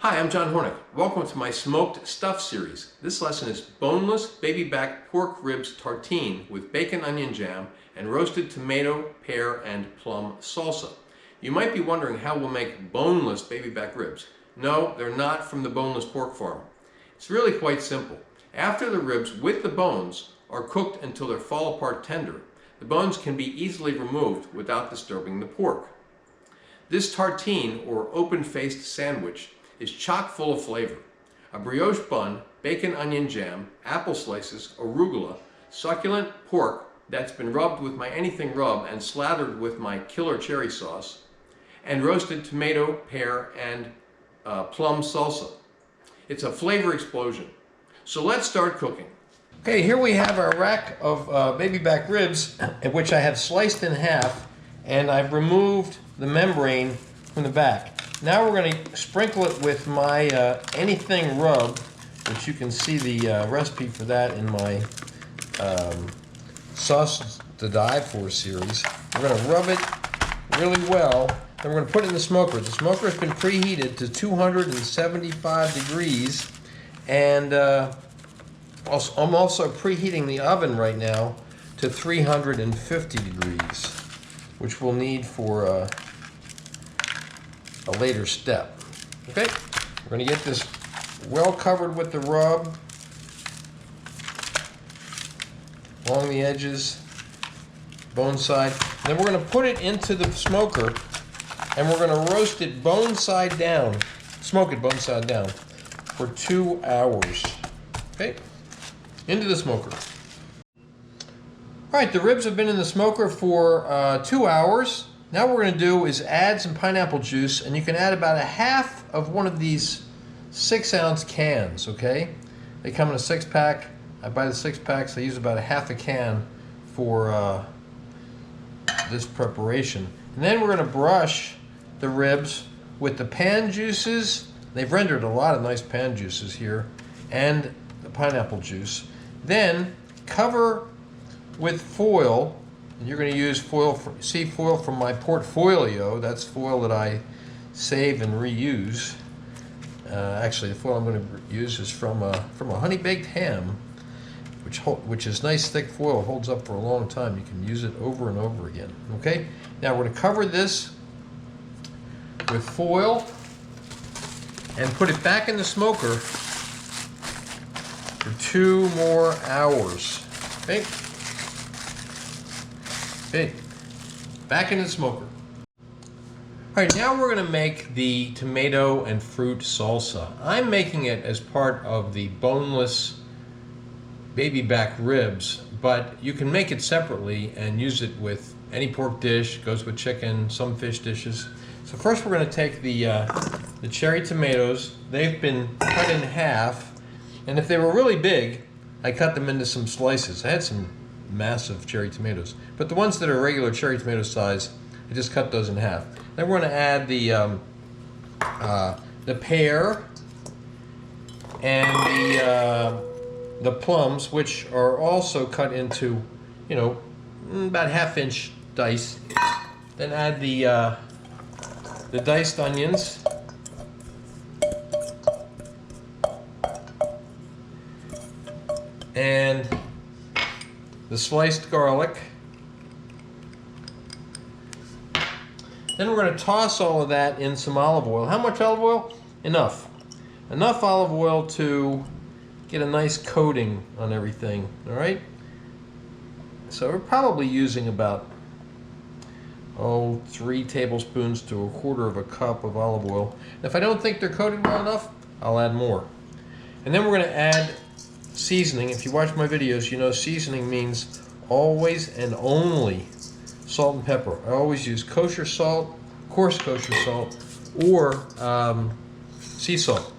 Hi, I'm John Hornick. Welcome to my smoked stuff series. This lesson is boneless baby back pork ribs tartine with bacon onion jam and roasted tomato, pear, and plum salsa. You might be wondering how we'll make boneless baby back ribs. No, they're not from the boneless pork farm. It's really quite simple. After the ribs with the bones are cooked until they fall apart tender, the bones can be easily removed without disturbing the pork. This tartine, or open-faced sandwich, is chock full of flavor. A brioche bun, bacon onion jam, apple slices, arugula, succulent pork that's been rubbed with my anything rub and slathered with my killer cherry sauce, and roasted tomato, pear, and plum salsa. It's a flavor explosion. So let's start cooking. Okay, here we have our rack of baby back ribs, which I have sliced in half, and I've removed the membrane from the back. Now we're going to sprinkle it with my anything rub, which you can see the recipe for that in my Sauce to Die For series. We're going to rub it really well, then we're going to put it in the smoker. The smoker has been preheated to 275 degrees, and I'm also preheating the oven right now to 350 degrees, which we'll need for a later step. Okay, we're going to get this well covered with the rub along the edges, bone side. And then we're going to put it into the smoker and we're going to roast it bone side down, smoke it bone side down for 2 hours. Okay, into the smoker. All right, the ribs have been in the smoker for 2 hours. Now what we're going to do is add some pineapple juice, and you can add about a half of one of these 6-ounce cans, okay? They come in a 6-pack. I buy the 6-packs. I use about a half a can for this preparation. And then we're going to brush the ribs with the pan juices. They've rendered a lot of nice pan juices here, and the pineapple juice. Then cover with foil. And you're going to use foil, foil from my portfolio. That's foil that I save and reuse. Actually, the foil I'm going to use is from a honey baked ham, which is nice thick foil. It holds up for a long time. You can use it over and over again. Okay. Now we're going to cover this with foil and put it back in the smoker for 2 more hours. Okay. Okay, back in the smoker. All right, now we're going to make the tomato and fruit salsa. I'm making it as part of the boneless baby back ribs, but you can make it separately and use it with any pork dish. Goes with chicken, some fish dishes. So first we're going to take the cherry tomatoes. They've been cut in half, and if they were really big, I cut them into some slices. I had some massive cherry tomatoes, but the ones that are regular cherry tomato size, I just cut those in half. Then we're going to add the pear and the plums, which are also cut into, you know, about 1/2-inch dice. Then add the diced onions, and the sliced garlic. Then we're going to toss all of that in some olive oil. How much olive oil? Enough. Enough olive oil to get a nice coating on everything, all right? So we're probably using about 3 tablespoons to 1/4 cup of olive oil. And if I don't think they're coated well enough, I'll add more. And then we're going to add seasoning. If you watch my videos, you know seasoning means always and only salt and pepper. I always use kosher salt, coarse kosher salt, or sea salt.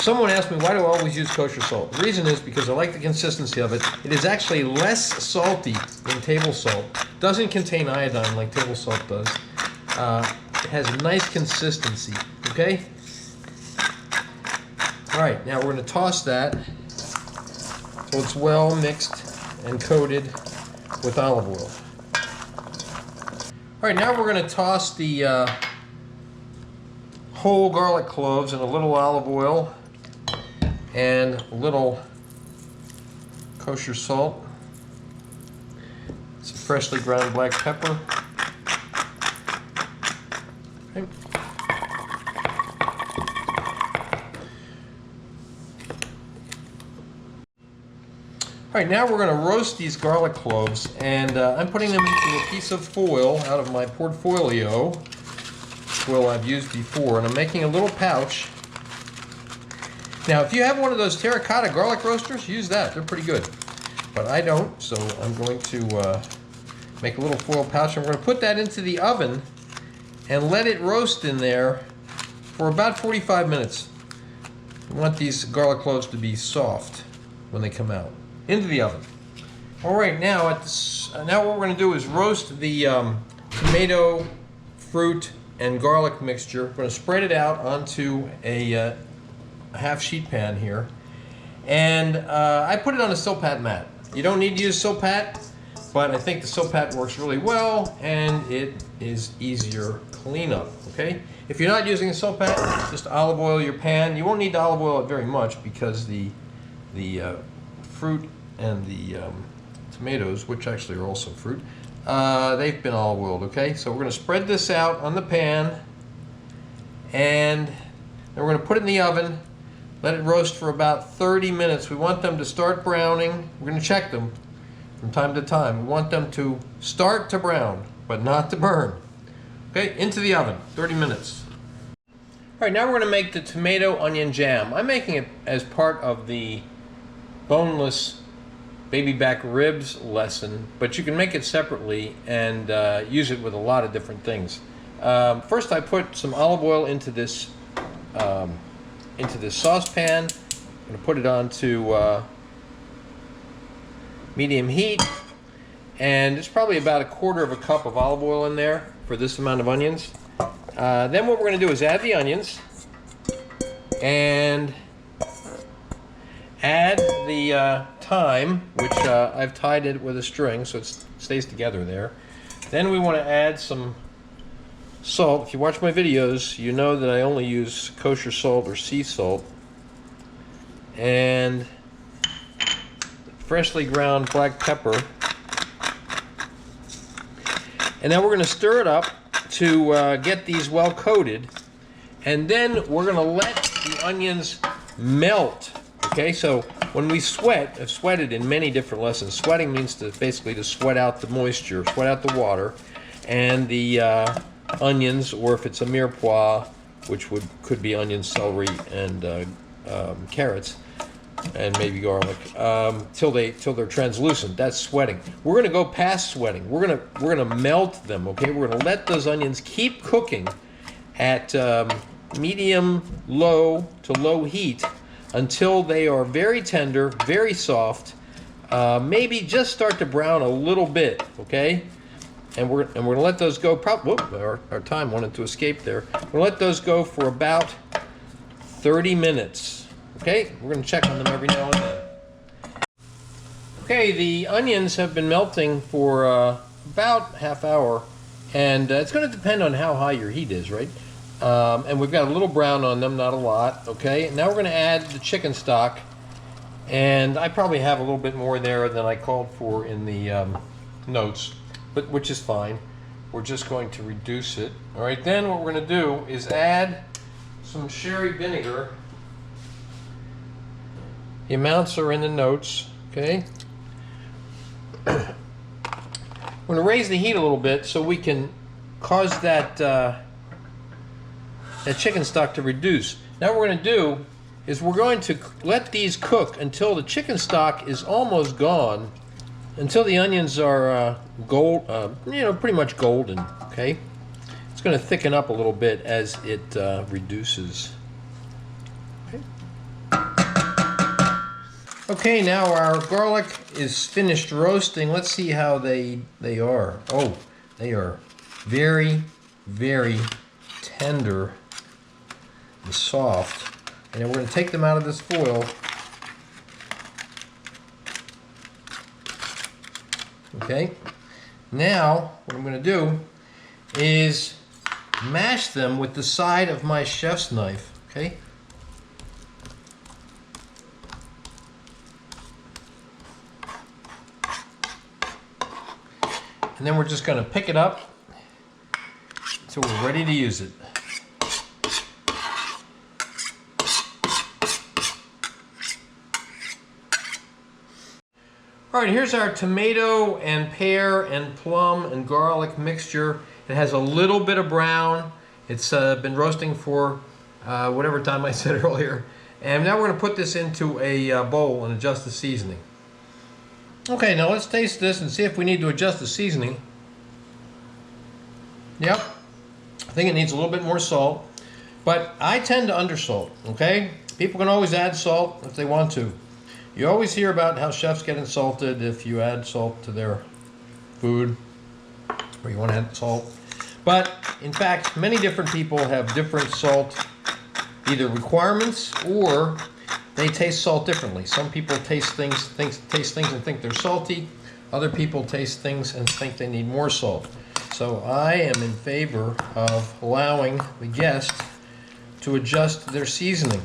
Someone asked me, why do I always use kosher salt? The reason is because I like the consistency of it. It is actually less salty than table salt. Doesn't contain iodine like table salt does. It has a nice consistency, okay? All right, now we're going to toss that so it's well mixed and coated with olive oil. All right, now we're going to toss the whole garlic cloves and a little olive oil and a little kosher salt, some freshly ground black pepper. Okay. All right, now we're going to roast these garlic cloves, and I'm putting them into a piece of foil out of my portfolio, foil I've used before, and I'm making a little pouch. Now, if you have one of those terracotta garlic roasters, use that. They're pretty good. But I don't, so I'm going to make a little foil pouch. I'm going to put that into the oven and let it roast in there for about 45 minutes. We want these garlic cloves to be soft when they come out. Into the oven. All right, now now what we're going to do is roast the tomato, fruit, and garlic mixture. We're going to spread it out onto a half sheet pan here, and I put it on a Silpat mat. You don't need to use Silpat, but I think the Silpat works really well, and it is easier cleanup. Okay, if you're not using a Silpat, just olive oil your pan. You won't need to olive oil it very much because the fruit and the tomatoes, which actually are also fruit, they've been olive oiled. Okay, so we're going to spread this out on the pan, and then we're going to put it in the oven. Let it roast for about 30 minutes. We want them to start browning. We're going to check them from time to time. We want them to start to brown, but not to burn. Okay, into the oven, 30 minutes. All right, now we're going to make the tomato onion jam. I'm making it as part of the boneless baby back ribs lesson, but you can make it separately and use it with a lot of different things. First, I put some olive oil into this saucepan. I'm going to put it onto medium heat, and it's probably about a quarter of a cup of olive oil in there for this amount of onions. Then what we're going to do is add the onions and add the thyme, which I've tied it with a string so it stays together there. Then we want to add some salt. If you watch my videos, you know that I only use kosher salt or sea salt. And freshly ground black pepper. And then we're going to stir it up to get these well coated. And then we're going to let the onions melt. Okay, so when we sweat, I've sweated in many different lessons. Sweating means basically to sweat out the moisture, sweat out the water. And the onions, or if it's a mirepoix, which could be onions, celery, and carrots, and maybe garlic, till they're translucent. That's sweating. We're going to go past sweating. We're gonna melt them. Okay, we're going to let those onions keep cooking at medium low to low heat until they are very tender, very soft. Maybe just start to brown a little bit. Okay. And we're going to let those go. Our time wanted to escape there. We're going to let those go for about 30 minutes. Okay, we're going to check on them every now and then. Okay, the onions have been melting for about half hour, and it's going to depend on how high your heat is, right? And we've got a little brown on them, not a lot. Okay, now we're going to add the chicken stock, and I probably have a little bit more there than I called for in the notes. But which is fine. We're just going to reduce it. All right, then what we're going to do is add some sherry vinegar. The amounts are in the notes, okay? I'm going to raise the heat a little bit so we can cause that chicken stock to reduce. Now what we're going to do is we're going to let these cook until the chicken stock is almost gone, until the onions are pretty much golden. Okay, it's going to thicken up a little bit as it reduces. Okay, now our garlic is finished roasting. Let's see how they are. Oh, they are very, very tender and soft. And then we're going to take them out of this foil. Okay, now what I'm going to do is mash them with the side of my chef's knife, okay? And then we're just going to pick it up until we're ready to use it. All right, here's our tomato and pear and plum and garlic mixture. It has a little bit of brown. It's been roasting for whatever time I said earlier. And now we're going to put this into a bowl and adjust the seasoning. Okay, now let's taste this and see if we need to adjust the seasoning. Yep, I think it needs a little bit more salt, but I tend to undersalt, okay? People can always add salt if they want to. You always hear about how chefs get insulted if you add salt to their food, or you want to add salt. But in fact, many different people have different salt either requirements or they taste salt differently. Some people taste things and think they're salty. Other people taste things and think they need more salt. So I am in favor of allowing the guest to adjust their seasoning.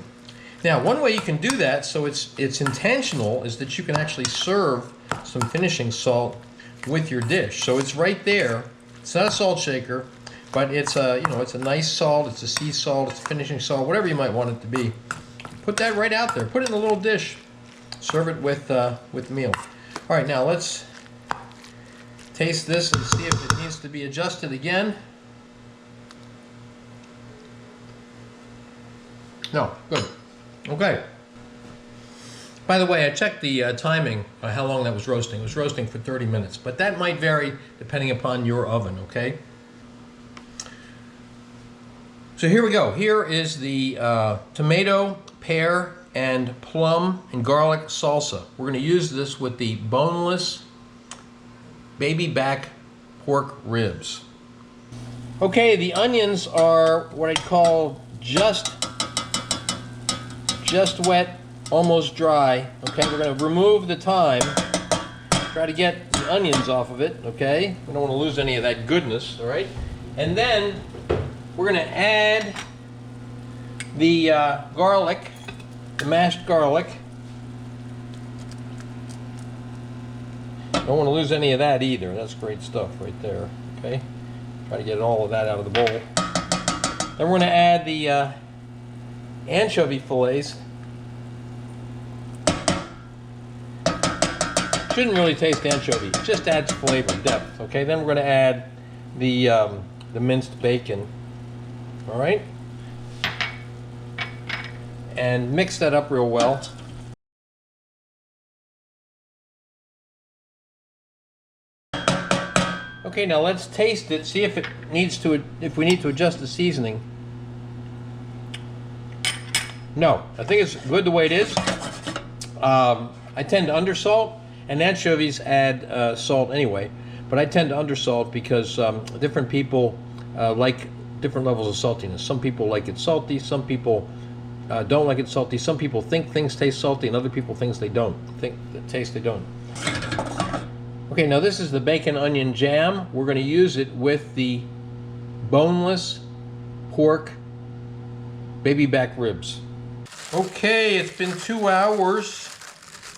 Now, one way you can do that, so it's intentional, is that you can actually serve some finishing salt with your dish. So it's right there. It's not a salt shaker, but it's a it's a nice salt. It's a sea salt. It's a finishing salt. Whatever you might want it to be. Put that right out there. Put it in a little dish. Serve it with meal. All right, now let's taste this and see if it needs to be adjusted again. No, good. Okay. By the way, I checked the timing, how long that was roasting. It was roasting for 30 minutes, but that might vary depending upon your oven, okay? So here we go. Here is the tomato, pear, and plum and garlic salsa. We're going to use this with the boneless baby back pork ribs. Okay, the onions are what I'd call just wet, almost dry. Okay, we're going to remove the thyme, try to get the onions off of it, okay? We don't want to lose any of that goodness, all right? And then we're going to add the garlic, the mashed garlic. Don't want to lose any of that either. That's great stuff right there, okay? Try to get all of that out of the bowl. Then we're going to add the anchovy fillets. Shouldn't really taste anchovy, it just adds flavor, depth. Okay, then we're going to add the minced bacon. All right, and mix that up real well. Okay, now let's taste it. See if we need to adjust the seasoning. No, I think it's good the way it is. I tend to undersalt, and anchovies add salt anyway, but I tend to undersalt because different people like different levels of saltiness. Some people like it salty, some people don't like it salty, some people think things taste salty, and other people think they don't. They don't. Okay, now this is the bacon onion jam. We're going to use it with the boneless pork baby back ribs. Okay, it's been 2 hours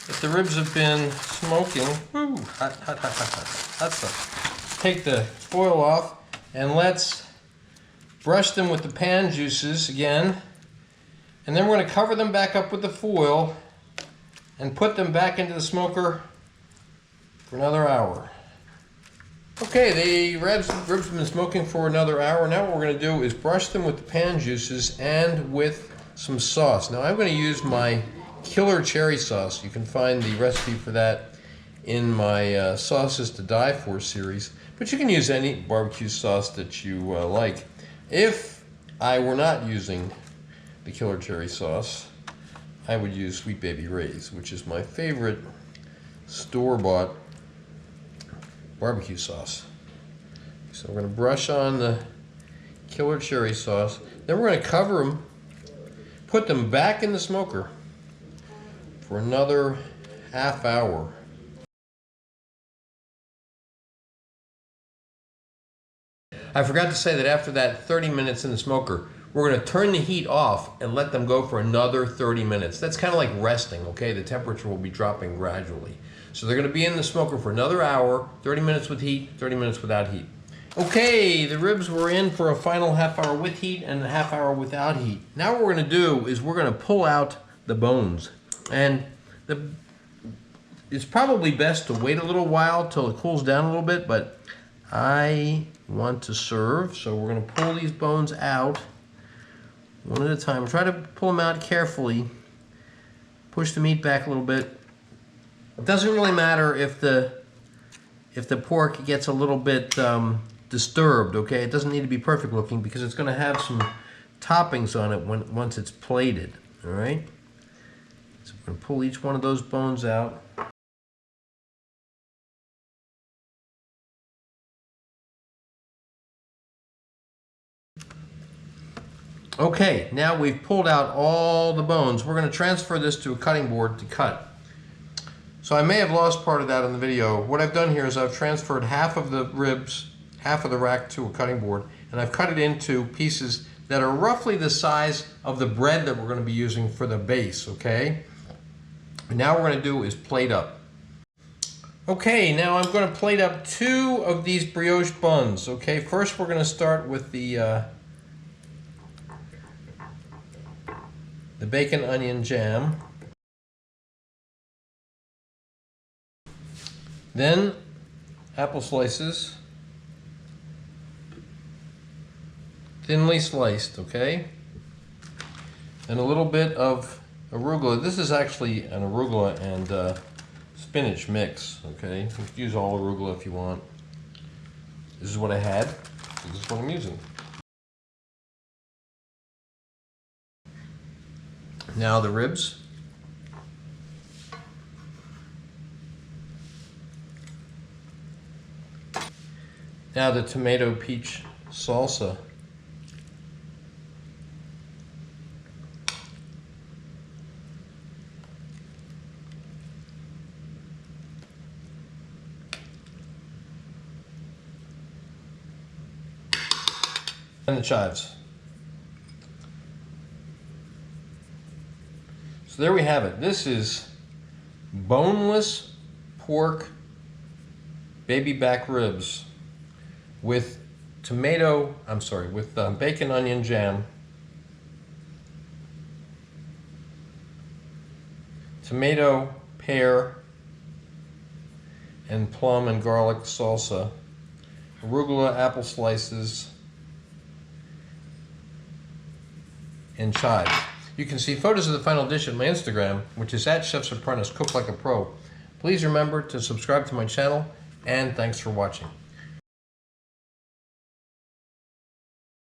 that the ribs have been smoking. Woo, hot, hot, hot, hot, hot, hot stuff. Take the foil off and let's brush them with the pan juices again. And then we're going to cover them back up with the foil and put them back into the smoker for another hour. Okay, the ribs have been smoking for another hour. Now what we're going to do is brush them with the pan juices and with some sauce. Now I'm going to use my killer cherry sauce. You can find the recipe for that in my Sauces to Die For series, but you can use any barbecue sauce that you like. If I were not using the killer cherry sauce, I would use Sweet Baby Ray's, which is my favorite store-bought barbecue sauce. So we're going to brush on the killer cherry sauce. Then we're going to cover them, put them back in the smoker for another half hour. I forgot to say that after that 30 minutes in the smoker, we're going to turn the heat off and let them go for another 30 minutes. That's kind of like resting, okay? The temperature will be dropping gradually. So they're going to be in the smoker for another hour, 30 minutes with heat, 30 minutes without heat. Okay, the ribs were in for a final half hour with heat and a half hour without heat. Now what we're going to do is we're going to pull out the bones. And it's probably best to wait a little while till it cools down a little bit, but I want to serve, so we're going to pull these bones out one at a time. Try to pull them out carefully. Push the meat back a little bit. It doesn't really matter if the pork gets a little bit disturbed, okay? It doesn't need to be perfect looking because it's going to have some toppings on it once it's plated, all right? So we're going to pull each one of those bones out. Okay, now we've pulled out all the bones. We're going to transfer this to a cutting board to cut. So I may have lost part of that in the video. What I've done here is I've transferred half of the ribs, half of the rack to a cutting board, and I've cut it into pieces that are roughly the size of the bread that we're going to be using for the base, okay? And now what we're going to do is plate up. Okay, now I'm going to plate up 2 of these brioche buns, okay? First we're going to start with the bacon onion jam. Then apple slices, thinly sliced, okay? And a little bit of arugula. This is actually an arugula and spinach mix, okay? You can use all arugula if you want. This is what I had, so this is what I'm using. Now the ribs. Now the tomato peach salsa. And the chives. So there we have it. This is boneless pork baby back ribs with bacon onion jam, tomato, pear, and plum and garlic salsa, arugula, apple slices, and chives. You can see photos of the final dish at my Instagram, which is at Chef's Apprentice, Cook Like a Pro. Please remember to subscribe to my channel, and thanks for watching.